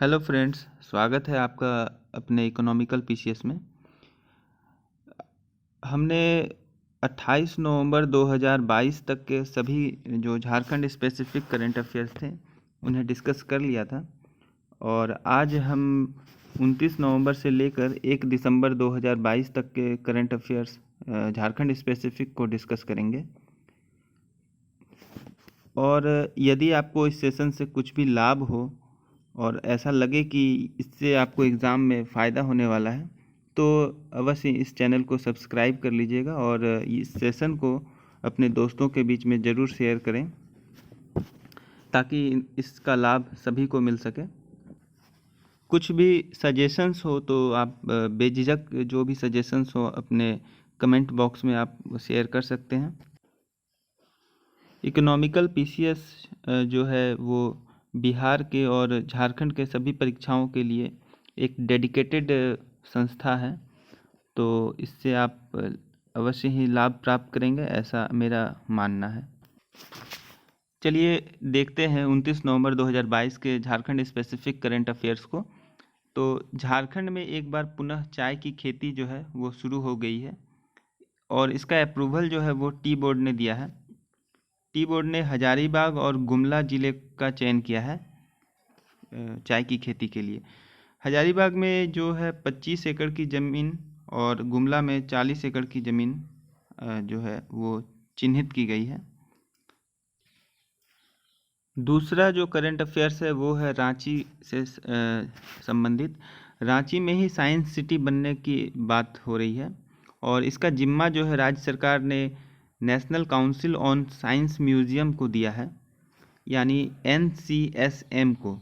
Hello friends, स्वागत है आपका अपने इकोनॉमिकल पीसीएस में। हमने 28 नवंबर 2022 तक के सभी जो झारखंड स्पेसिफिक करंट अफेयर्स थे उन्हें डिस्कस कर लिया था और आज हम 29 नवंबर से लेकर 1 दिसंबर 2022 तक के करंट अफेयर्स झारखंड स्पेसिफिक को डिस्कस करेंगे। और यदि आपको इस सेशन से कुछ भी लाभ हो और ऐसा लगे कि इससे आपको एग्ज़ाम में फ़ायदा होने वाला है तो अवश्य इस चैनल को सब्सक्राइब कर लीजिएगा और इस सेशन को अपने दोस्तों के बीच में ज़रूर शेयर करें ताकि इसका लाभ सभी को मिल सके। कुछ भी सजेशंस हो तो आप बेझिझक जो भी सजेशंस हो अपने कमेंट बॉक्स में आप शेयर कर सकते हैं। इकोनॉमिकल पीसीएस जो है वो बिहार के और झारखंड के सभी परीक्षाओं के लिए एक डेडिकेटेड संस्था है, तो इससे आप अवश्य ही लाभ प्राप्त करेंगे, ऐसा मेरा मानना है। चलिए देखते हैं 29 नवंबर 2022 के झारखंड स्पेसिफिक करंट अफेयर्स को। तो झारखंड में एक बार पुनः चाय की खेती जो है वो शुरू हो गई है और इसका अप्रूवल जो है वो टी बोर्ड ने दिया है। टी बोर्ड ने हजारीबाग और गुमला ज़िले का चयन किया है चाय की खेती के लिए। हजारीबाग में जो है 25 एकड़ की ज़मीन और गुमला में 40 एकड़ की ज़मीन जो है वो चिन्हित की गई है। दूसरा जो करंट अफेयर्स है वो है रांची से संबंधित। रांची में ही साइंस सिटी बनने की बात हो रही है और इसका जिम्मा जो है राज्य सरकार ने national council on science museum को दिया है, यानी NCSM को।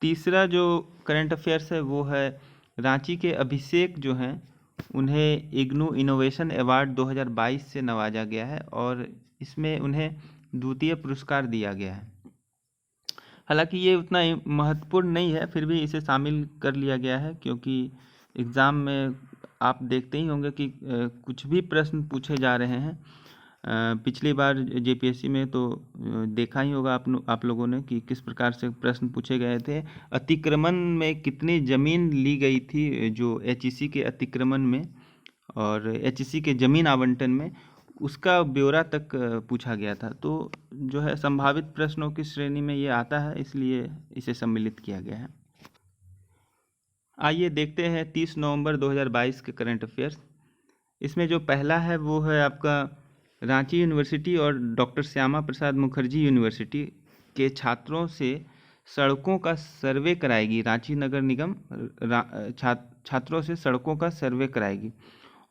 तीसरा जो करंट अफेयर्स है वो है रांची के अभिषेक जो हैं उन्हें इग्नू इनोवेशन अवार्ड 2022 से नवाजा गया है और इसमें उन्हें द्वितीय पुरस्कार दिया गया है। हालांकि ये उतना महत्वपूर्ण नहीं है, फिर भी इसे शामिल कर लिया गया है क्योंकि एग्ज़ाम में आप देखते ही होंगे कि कुछ भी प्रश्न पूछे जा रहे हैं। पिछली बार जेपीएससी में तो देखा ही होगा आप लोगों ने कि किस प्रकार से प्रश्न पूछे गए थे। अतिक्रमण में कितनी ज़मीन ली गई थी जो एचईसी के अतिक्रमण में और एचईसी के ज़मीन आवंटन में, उसका ब्यौरा तक पूछा गया था। तो जो है संभावित प्रश्नों की श्रेणी में ये आता है, इसलिए इसे सम्मिलित किया गया है। आइए देखते हैं 30 नवंबर 2022 के करंट अफेयर्स। इसमें जो पहला है वो है आपका रांची यूनिवर्सिटी और डॉक्टर श्यामा प्रसाद मुखर्जी यूनिवर्सिटी के छात्रों से सड़कों का सर्वे कराएगी। रांची नगर निगम छात्रों से सड़कों का सर्वे कराएगी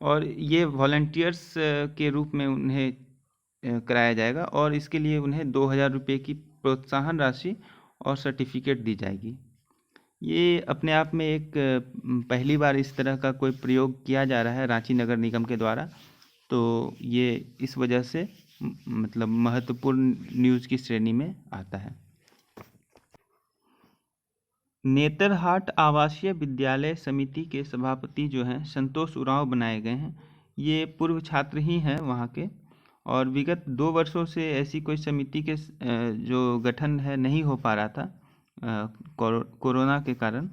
और ये वॉलंटियर्स के रूप में उन्हें कराया जाएगा और इसके लिए उन्हें 2000 रुपये की प्रोत्साहन राशि और सर्टिफिकेट दी जाएगी। ये अपने आप में एक पहली बार इस तरह का कोई प्रयोग किया जा रहा है रांची नगर निगम के द्वारा, तो ये इस वजह से मतलब महत्वपूर्ण न्यूज़ की श्रेणी में आता है। नेतरहाट आवासीय विद्यालय समिति के सभापति जो हैं संतोष उरांव बनाए गए हैं। ये पूर्व छात्र ही हैं वहाँ के और विगत 2 वर्षों से ऐसी कोई समिति के जो गठन है नहीं हो पा रहा था कोरोना के कारण,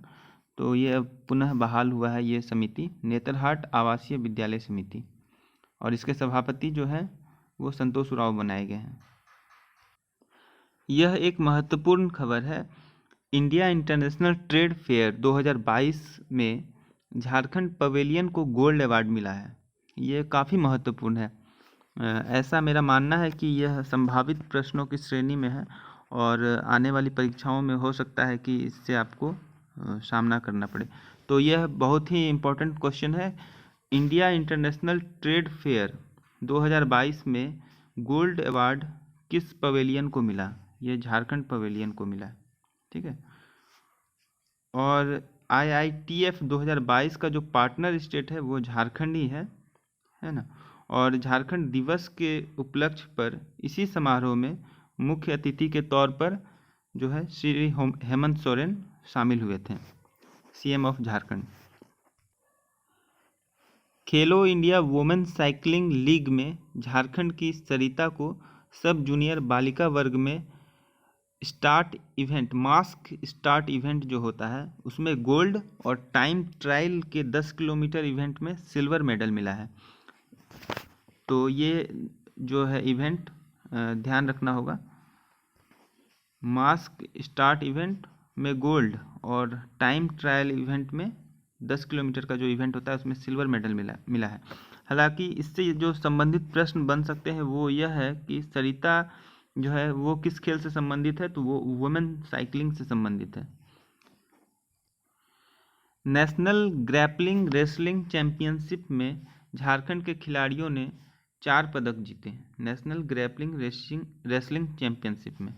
तो ये अब पुनः बहाल हुआ है ये समिति, नेतरहाट आवासीय विद्यालय समिति, और इसके सभापति जो हैं वो संतोष उरांव बनाए गए हैं। यह एक महत्वपूर्ण खबर है। इंडिया इंटरनेशनल ट्रेड फेयर 2022 में झारखंड पवेलियन को गोल्ड अवार्ड मिला है। ये काफ़ी महत्वपूर्ण है। ऐसा मेरा मानना है कि यह संभावित प्रश्नों की श्रेणी में है और आने वाली परीक्षाओं में हो सकता है कि इससे आपको सामना करना पड़े। तो यह बहुत ही इम्पोर्टेंट क्वेश्चन है। इंडिया इंटरनेशनल ट्रेड फेयर 2022 में गोल्ड अवार्ड किस पवेलियन को मिला? ये झारखंड पवेलियन को मिला, ठीक है। और IITF 2022 का जो पार्टनर स्टेट है वो झारखंड ही है ना। और झारखंड दिवस के उपलक्ष्य पर इसी समारोह में मुख्य अतिथि के तौर पर जो है श्री हेमंत सोरेन शामिल हुए थे, CM of Jharkhand. Khelo India women cycling league में झारखंड की सरिता को सब जूनियर बालिका वर्ग में start event, mask start event जो होता है उसमें गोल्ड, और टाइम ट्रायल के 10 किलोमीटर इवेंट में सिल्वर मेडल मिला है। तो ये जो है इवेंट ध्यान रखना होगा। मास्क स्टार्ट इवेंट में गोल्ड और टाइम ट्रायल इवेंट में 10 किलोमीटर का जो इवेंट होता है उसमें सिल्वर मेडल मिला है। हालांकि इससे जो संबंधित प्रश्न बन सकते हैं वो यह है कि सरिता जो है वो किस खेल से संबंधित है, तो वो वुमेन साइकिलिंग से संबंधित है। नेशनल ग्रैपलिंग रेसलिंग चैंपियनशिप में झारखंड के खिलाड़ियों ने 4 पदक जीते। नेशनल ग्रैपलिंग रेसलिंग चैंपियनशिप में।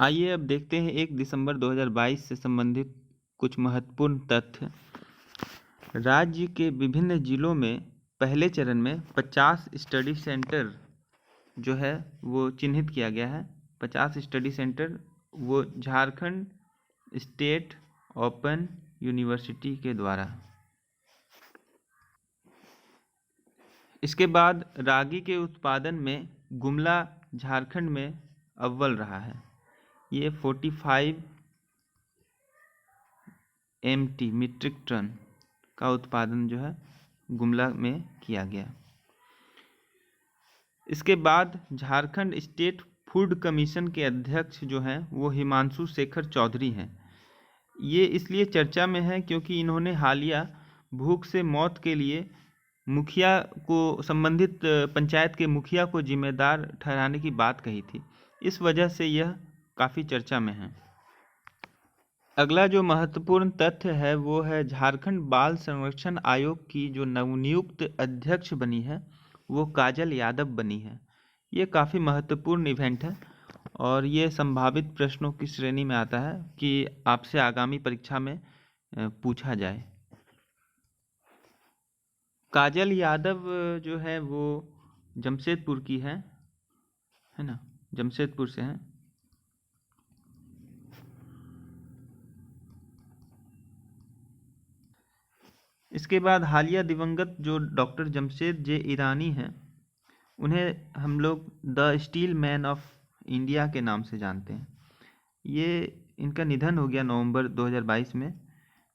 आइए अब देखते हैं 1 दिसंबर 2022 से संबंधित कुछ महत्वपूर्ण तथ्य। राज्य के विभिन्न जिलों में पहले चरण में 50 स्टडी सेंटर जो है वो चिन्हित किया गया है। 50 स्टडी सेंटर वो झारखंड स्टेट ओपन यूनिवर्सिटी के द्वारा। इसके बाद रागी के उत्पादन में गुमला झारखंड में अव्वल रहा है। ये 45 MT मीट्रिक टन का उत्पादन जो है गुमला में किया गया। इसके बाद झारखंड स्टेट फूड कमीशन के अध्यक्ष जो हैं वो हिमांशु शेखर चौधरी हैं। ये इसलिए चर्चा में है क्योंकि इन्होंने हालिया भूख से मौत के लिए मुखिया को, संबंधित पंचायत के मुखिया को जिम्मेदार ठहराने की बात कही थी। इस वजह से यह काफ़ी चर्चा में है। अगला जो महत्वपूर्ण तथ्य है वो है झारखंड बाल संरक्षण आयोग की जो नवनियुक्त अध्यक्ष बनी है वो काजल यादव बनी है। ये काफ़ी महत्वपूर्ण इवेंट है और ये संभावित प्रश्नों की श्रेणी में आता है कि आपसे आगामी परीक्षा में पूछा जाए। काजल यादव जो है वो जमशेदपुर की है ना, जमशेदपुर से हैं। इसके बाद हालिया दिवंगत जो डॉक्टर जमशेद जे ईरानी हैं, उन्हें हम लोग the steel man of India के नाम से जानते हैं। ये इनका निधन हो गया नवंबर 2022 में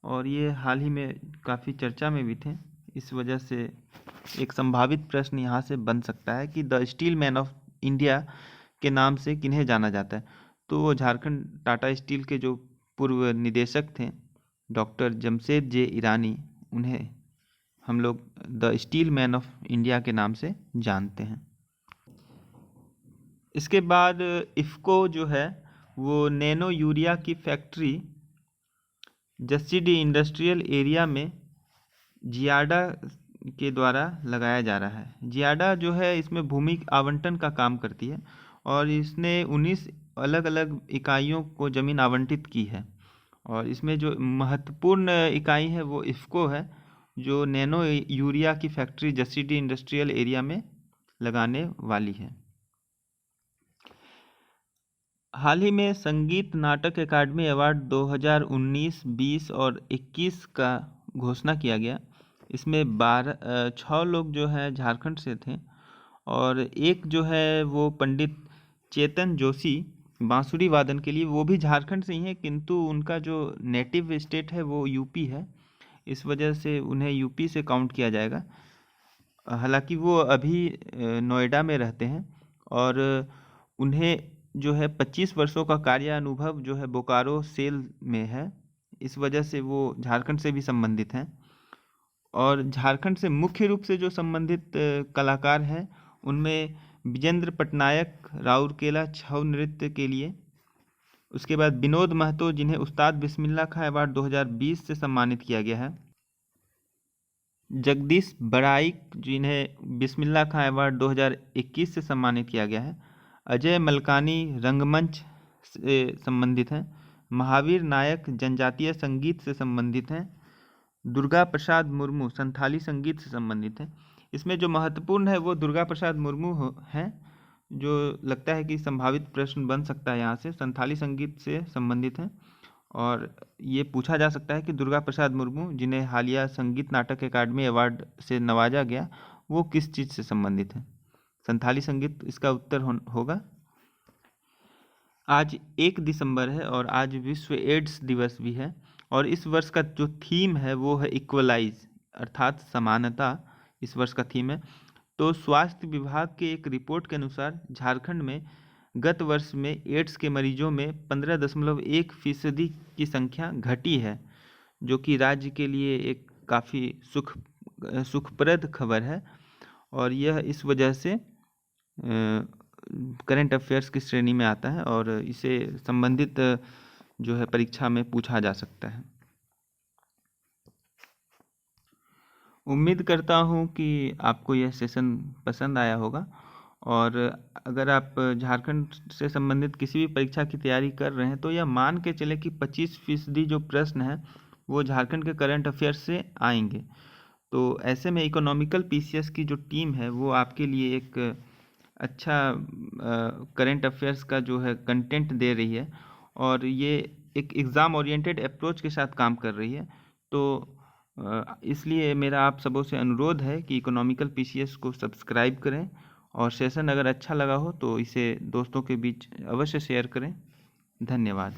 और ये हाल ही में काफ़ी चर्चा में भी थे। इस वजह से एक संभावित प्रश्न यहाँ से बन सकता है कि the steel man of India के नाम से किन्हें जाना जाता है। तो वो झारखंड टाटा स्टील के जो पूर्व निदेशक थे डॉक्टर जमशेद जे ईरानी, उन्हें हम लोग the steel man of India के नाम से जानते हैं। इसके बाद इफ़को जो है वो नैनो यूरिया की फैक्ट्री जसीडी इंडस्ट्रियल एरिया में जियाडा के द्वारा लगाया जा रहा है। जियाडा जो है इसमें भूमि आवंटन का काम करती है और इसने 19 अलग अलग इकाइयों को ज़मीन आवंटित की है और इसमें जो महत्वपूर्ण इकाई है वो इफ़को है जो नैनो यूरिया की फैक्ट्री जसीडी इंडस्ट्रियल एरिया में लगाने वाली है। हाल ही में संगीत नाटक अकादमी अवार्ड 2019, 20 और 21 का घोषणा किया गया। इसमें 6 लोग जो है झारखंड से थे और एक जो है वो पंडित चेतन जोशी बांसुरी वादन के लिए, वो भी झारखंड से ही हैं किंतु उनका जो नेटिव स्टेट है वो यूपी है। इस वजह से उन्हें यूपी से काउंट किया जाएगा। हालांकि वो अभी नोएडा में रहते हैं और उन्हें जो है 25 वर्षों का कार्य अनुभव जो है बोकारो सेल में है। इस वजह से वो झारखंड से भी संबंधित हैं और झारखंड से मुख्य रूप से जो संबंधित कलाकार हैं उनमें विजेंद्र पटनायक राउरकेला छऊ नृत्य के लिए, उसके बाद विनोद महतो जिन्हें उस्ताद बिस्मिल्लाह खां अवार्ड 2020 से सम्मानित किया गया है, जगदीश बड़ाइक जिन्हें बिस्मिल्लाह खां अवार्ड 2021 से सम्मानित किया गया है, अजय मलकानी रंगमंच से संबंधित हैं, महावीर नायक जनजातीय संगीत से संबंधित हैं, दुर्गा प्रसाद मुर्मू संथाली संगीत से संबंधित हैं। इसमें जो महत्वपूर्ण है वो दुर्गा प्रसाद मुर्मू हैं, जो लगता है कि संभावित प्रश्न बन सकता है यहाँ से, संथाली संगीत से संबंधित हैं और ये पूछा जा सकता है कि दुर्गा प्रसाद मुर्मू जिन्हें हालिया संगीत नाटक अकादमी अवार्ड से नवाजा गया वो किस चीज़ से संबंधित है। संथाली संगीत इसका उत्तर होगा। आज 1 दिसंबर है और आज विश्व एड्स दिवस भी है। और इस वर्ष का जो थीम है वो है इक्वलाइज, अर्थात समानता इस वर्ष का थीम है। तो स्वास्थ्य विभाग के एक रिपोर्ट के अनुसार झारखंड में गत वर्ष में एड्स के मरीजों में 15.1% की संख्या घटी है, जो कि राज्य के लिए एक काफ़ी सुखप्रद खबर है। और यह इस वजह से करंट अफेयर्स की श्रेणी में आता है और इसे संबंधित जो है परीक्षा में पूछा जा सकता है। उम्मीद करता हूँ कि आपको यह सेशन पसंद आया होगा। और अगर आप झारखंड से संबंधित किसी भी परीक्षा की तैयारी कर रहे हैं तो यह मान के चले कि 25% जो प्रश्न है वो झारखंड के करंट अफेयर्स से आएंगे। तो ऐसे में इकोनॉमिकल पीसीएस की जो टीम है वो आपके लिए एक अच्छा करंट अफेयर्स का जो है कंटेंट दे रही है और ये एक एग्ज़ाम ओरिएंटेड अप्रोच के साथ काम कर रही है। तो इसलिए मेरा आप सबों से अनुरोध है कि इकोनॉमिकल पीसीएस को सब्सक्राइब करें और सेशन अगर अच्छा लगा हो तो इसे दोस्तों के बीच अवश्य शेयर करें। धन्यवाद।